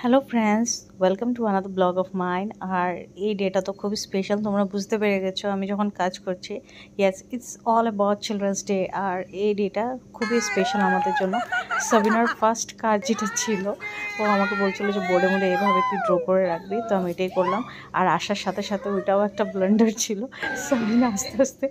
Hello friends, welcome to another blog of mine. আর এই data তো খুবই স্পেশাল, তোমরা বুঝতে পেরে গেছো আমি যখন কাজ করছি। Yes, it's all about children's day. আর এই ডেটা খুবই স্পেশাল আমাদের জন্য। সাবিনার ফার্স্ট কাজ যেটা ছিল, ও আমাকে বলছিল যে বোর্ডের মধ্যে এইভাবে একটু ড্র করে রাখবি, তো আমি এটাই করলাম। আর আসার সাথে সাথে ওইটাও একটা ব্লেন্ডার ছিল। সাবিনা আস্তে আস্তে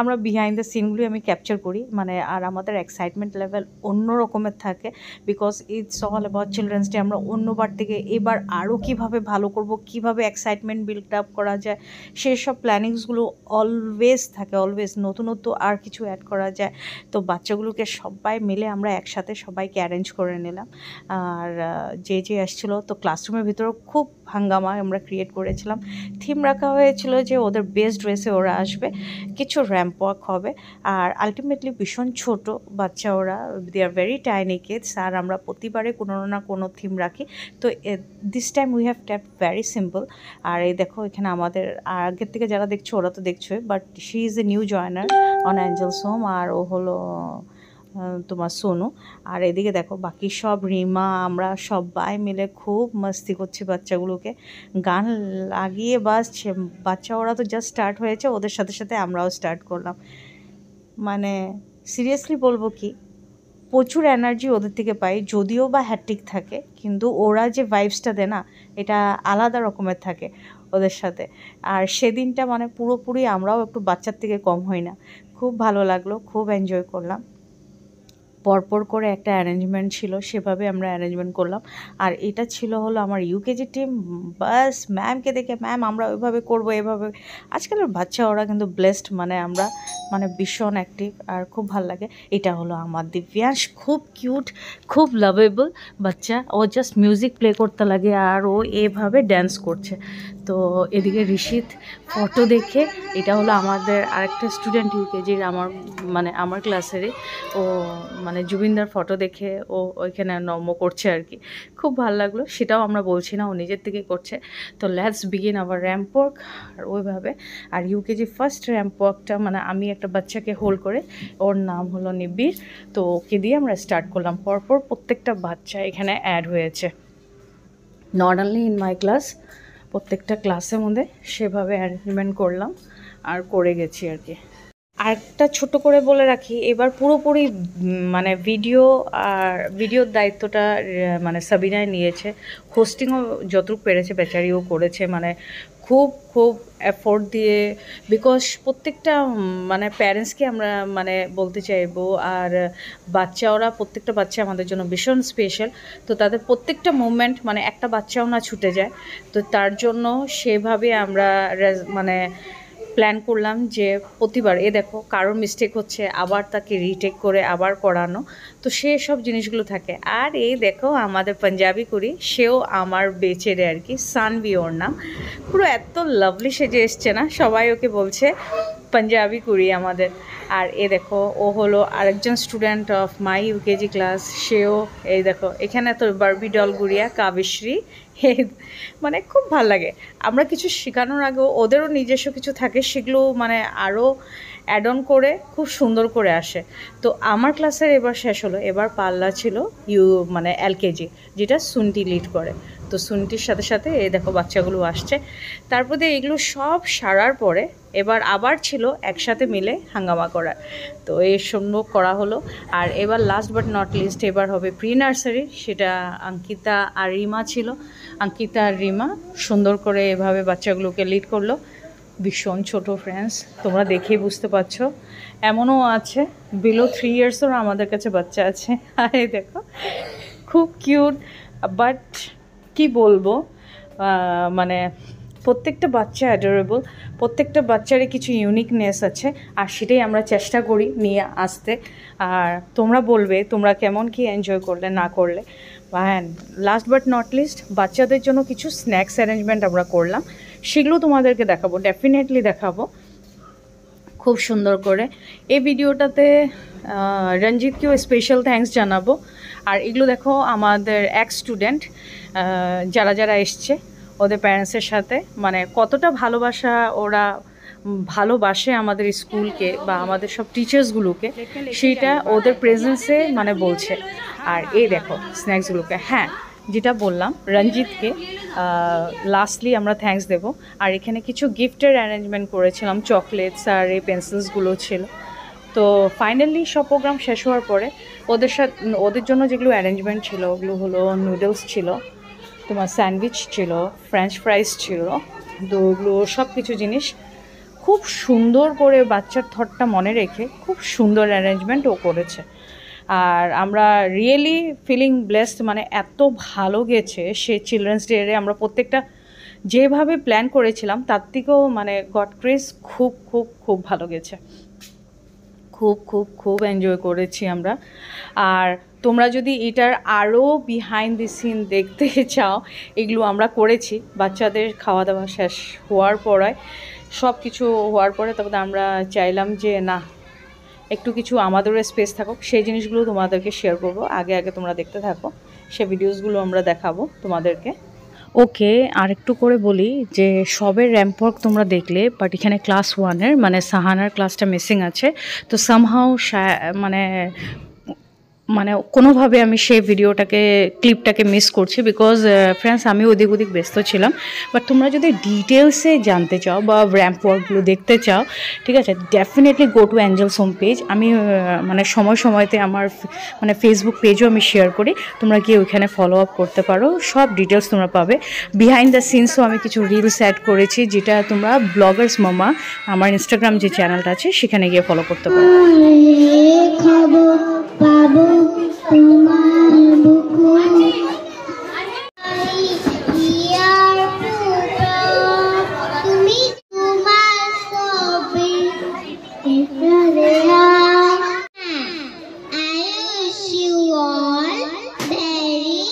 আমরা বিহাইন্ড দ্য সিনগুলি আমি ক্যাপচার করি, মানে আর আমাদের এক্সাইটমেন্ট লেভেল অন্য রকমের থাকে, because it's all about children's day. আমরা অন্যবার থেকে এবার আরও কীভাবে ভালো করব, কীভাবে এক্সাইটমেন্ট বিল্ড আপ করা যায়, সেসব প্ল্যানিংসগুলো অলওয়েজ থাকে, অলওয়েজ নতুনত্ব আর কিছু অ্যাড করা যায়। তো বাচ্চাগুলোকে সবাই মিলে আমরা একসাথে সবাইকে অ্যারেঞ্জ করে নিলাম। আর যে আসছিলো, তো ক্লাসরুমের ভিতরেও খুব হাঙ্গামা আমরা ক্রিয়েট করেছিলাম। থিম রাখা হয়েছিল যে ওদের বেস্ট ড্রেসে ওরা আসবে, কিছু র্যাম্প ওয়াক হবে। আর আলটিমেটলি ভীষণ ছোট বাচ্চা ওরা, they are very tiny kids. আর আমরা প্রতিবারে কোনো না কোনো থিম রাখি, তো this time we have tap very simple. আর এই দেখো এখানে আমাদের আগের থেকে যারা দেখছো ওরা তো দেখছোই, but she is a new joiner on Angels Home. আর ও হলো তোমার সোনু। আর এদিকে দেখো বাকি সব রিমা, আমরা সবাই মিলে খুব মস্তি করছি বাচ্চাগুলোকে, গান লাগিয়ে বাজছে। বাচ্চা ওরা তো জাস্ট স্টার্ট হয়েছে, ওদের সাথে সাথে আমরাও স্টার্ট করলাম। মানে সিরিয়াসলি বলবো কি, প্রচুর এনার্জি ওদের থেকে পাই, যদিও বা হ্যাট্রিক থাকে, কিন্তু ওরা যে ভাইবসটা দেয় না, এটা আলাদা রকমের থাকে ওদের সাথে। আর সেদিনটা মানে পুরোপুরি আমরাও একটু বাচ্চার থেকে কম হই না। খুব ভালো লাগলো, খুব এনজয় করলাম। পরপর করে একটা অ্যারেঞ্জমেন্ট ছিল, সেভাবে আমরা অ্যারেঞ্জমেন্ট করলাম। আর এটা ছিল হলো আমার ইউকেজি টিম। বাস ম্যামকে দেখে, ম্যাম আমরা ওইভাবে করবো, এভাবে। আজকালের বাচ্চা ওরা কিন্তু ব্লেসড, মানে আমরা মানে ভীষণ অ্যাক্টিভ আর খুব ভালো লাগে। এটা হলো আমার দিব্যাংশ, খুব কিউট, খুব লাভেবল বাচ্চা। ও জাস্ট মিউজিক প্লে করতে লাগে আর ও এভাবে ড্যান্স করছে। তো এদিকে ঋষিত ফটো দেখে, এটা হলো আমাদের আরেকটা স্টুডেন্ট ইউকেজির, আমার ক্লাসেরই। ও মানে জুবিনদার ফটো দেখে ও ওইখানে নর্ম করছে আর কি, খুব ভালো লাগলো। সেটাও আমরা বলছি না, ও নিজের থেকে করছে। তো let's begin our ramp walk. আর ওইভাবে, আর ইউকেজি ফার্স্ট র্যাম্প ওয়াকটা মানে আমি একটা বাচ্চাকে হোল্ড করে, ওর নাম হলো নিবিড়, তো ওকে দিয়ে আমরা স্টার্ট করলাম। পরপর প্রত্যেকটা বাচ্চা এখানে অ্যাড হয়েছে, not only in my class, প্রত্যেকটা ক্লাসের মধ্যে সেভাবে অ্যারেঞ্জমেন্ট করলাম আর করে গেছি আর কি। আরেকটা ছোট করে বলে রাখি, এবার পুরোপুরি মানে ভিডিওর দায়িত্বটা মানে সাবিনায় নিয়েছে। হোস্টিংও যতটুকু পেরেছে বেচারিও করেছে, মানে খুব খুব এফোর্ট দিয়ে। বিকজ প্রত্যেকটা মানে প্যারেন্টসকে আমরা মানে বলতে চাইবো, আর ওরা প্রত্যেকটা বাচ্চা আমাদের জন্য ভীষণ স্পেশাল। তো তাদের প্রত্যেকটা মুভমেন্ট মানে একটা বাচ্চাও না ছুটে যায়। তো তার জন্য সেভাবে আমরা মানে প্ল্যান করলাম যে প্রতিবার দেখো কারোর মিস্টেক হচ্ছে, আবার তাকে রিটেক করে আবার করানো, তো সব জিনিসগুলো থাকে। আর দেখো আমাদের পাঞ্জাবি কুড়ি, সেও আমার বেচেরে আর কি, সানভি ওর নাম। পুরো এত লাভলি সেজে এসছে না, সবাই ওকে বলছে পাঞ্জাবি কুড়ি আমাদের। আর দেখো ও হলো আরেকজন student of my UKG class, সেও দেখো এখানে তো বারবি ডল গুড়িয়া কাব্যশ্রী। মানে খুব ভাল লাগে, আমরা কিছু শেখানোর আগেও ওদেরও নিজস্ব কিছু থাকে, সেগুলো মানে আরও অ্যাড অন করে খুব সুন্দর করে আসে। তো আমার ক্লাসের এবার শেষ হলো, এবার পাল্লা ছিল মানে এলকেজি, যেটা সুনটি লিড করে। তো সুনটির সাথে সাথে দেখো বাচ্চাগুলো আসছে। তারপরে এগুলো সব সারার পরে এবার আবার ছিল একসাথে মিলে হাঙ্গামা করার, তো সম্ভব করা হলো। আর এবার লাস্ট বাট নট লিস্ট এবার হবে প্রি নার্সারি, সেটা অঙ্কিতা আর রিমা ছিল। অঙ্কিতা আর রিমা সুন্দর করে এভাবে বাচ্চাগুলোকে লিড করলো। ভীষণ ছোটো ফ্রেন্ডস, তোমরা দেখেই বুঝতে পারছো। এমনও আছে বিলো 3 ইয়ার্সেরও আমাদের কাছে বাচ্চা আছে। আর দেখো খুব কিউট, বাট কি বলবো, মানে প্রত্যেকটা বাচ্চা অ্যাডোরেবল, প্রত্যেকটা বাচ্চারই কিছু ইউনিকনেস আছে, আর সেটাই আমরা চেষ্টা করি নিয়ে আসতে। আর তোমরা বলবে তোমরা কেমন কি এনজয় করলে না করলে। হ্যাঁ, লাস্ট বাট নট লিস্ট বাচ্চাদের জন্য কিছু স্ন্যাক্স অ্যারেঞ্জমেন্ট আমরা করলাম, সেগুলো তোমাদেরকে দেখাবো, ডেফিনেটলি দেখাবো খুব সুন্দর করে। এই ভিডিওটাতে রঞ্জিতকেও স্পেশাল থ্যাঙ্কস জানাবো। আর এগুলো দেখো আমাদের স্টুডেন্ট যারা এসছে ওদের প্যারেন্টসের সাথে, মানে কতটা ভালোবাসা ওরা ভালোবাসে আমাদের স্কুলকে বা আমাদের সব টিচার্সগুলোকে, সেইটা ওদের প্রেজেন্সে মানে বলছে। আর দেখো স্ন্যাক্সগুলোকে, হ্যাঁ যেটা বললাম রঞ্জিতকে লাস্টলি আমরা থ্যাঙ্কস দেব। আর এখানে কিছু গিফটের অ্যারেঞ্জমেন্ট করেছিলাম, চকলেটস আর এই পেন্সিলসগুলো ছিল। তো ফাইনালি সব প্রোগ্রাম শেষ হওয়ার পরে ওদের জন্য যেগুলো অ্যারেঞ্জমেন্ট ছিল ওগুলো হলো নুডলস ছিল, তোমার স্যান্ডউইচ ছিল, ফ্রেঞ্চ ফ্রাইস ছিল, তো ওগুলো সব কিছু জিনিস খুব সুন্দর করে বাচ্চার থটটা মনে রেখে খুব সুন্দর অ্যারেঞ্জমেন্ট ও করেছে। আর আমরা রিয়েলি ফিলিং ব্লেসড, মানে এত ভালো গেছে সে চিলড্রেন্স ডে আমরা প্রত্যেকটা যেভাবে প্ল্যান করেছিলাম তার থেকেও মানে গড ক্রেজ খুব খুব খুব ভালো গেছে, খুব খুব খুব এনজয় করেছি আমরা। আর তোমরা যদি এটার আরও বিহাইন্ড দি সিন দেখতে চাও, এগুলো আমরা করেছি বাচ্চাদের খাওয়া দাওয়া শেষ হওয়ার পরে, সব কিছু হওয়ার পরে তখন আমরা চাইলাম যে না একটু কিছু আমাদেরও স্পেস থাকুক, সেই জিনিসগুলো তোমাদেরকে শেয়ার করবো। আগে আগে তোমরা দেখতে থাকো, সে ভিডিওসগুলো আমরা দেখাবো তোমাদেরকে। ওকে, আর একটু করে বলি যে সবের র্যাম্প ওয়াক তোমরা দেখলে, বাট এখানে ক্লাস 1-এর মানে সাহানার ক্লাসটা মিসিং আছে। তো সামহাও মানে কোনোভাবে আমি সেই ক্লিপটাকে মিস করছি, বিকজ ফ্রেন্ডস আমি ওদিক ব্যস্ত ছিলাম। বাট তোমরা যদি ডিটেলসে জানতে চাও বা র্যাম্প ওয়ার্কগুলো দেখতে চাও, ঠিক আছে, definitely go to Angels home page. আমি মানে সময়তে আমার মানে ফেসবুক পেজও আমি শেয়ার করি, তোমরা গিয়ে ওইখানে ফলো আপ করতে পারো, সব ডিটেলস তোমরা পাবে। বিহাইন্ড দ্য সিনসও আমি কিছু রিলস অ্যাড করেছি, যেটা তোমরা ব্লগার্স মামা আমার ইনস্টাগ্রাম যে চ্যানেলটা আছে সেখানে গিয়ে ফলো করতে পারো। বাবু তোমার বুকু ইয়ার পুত্র তুমি তোমার সবে ইফরাদেয়া। I wish you all very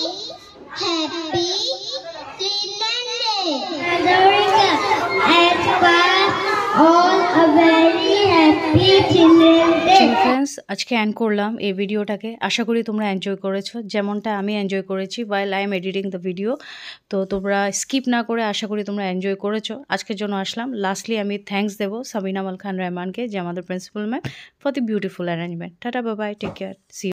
happy Children's Day. As first all a very happy Children's Day. Friends আজকে এন্ড করলাম এই ভিডিওটাকে, আশা করি তোমরা এনজয় করেছো যেমনটা আমি এনজয় করেছি while I am editing the video। তো তোমরা স্কিপ না করে আশা করি তোমরা এনজয় করেছো। আজকের জন্য আসলাম। লাস্টলি আমি থ্যাঙ্কস দেবো সাবিনা আল খান রহমানকে, যে আমাদের principal ma'am, for the beautiful arrangement. Tata, bye bye, take care, C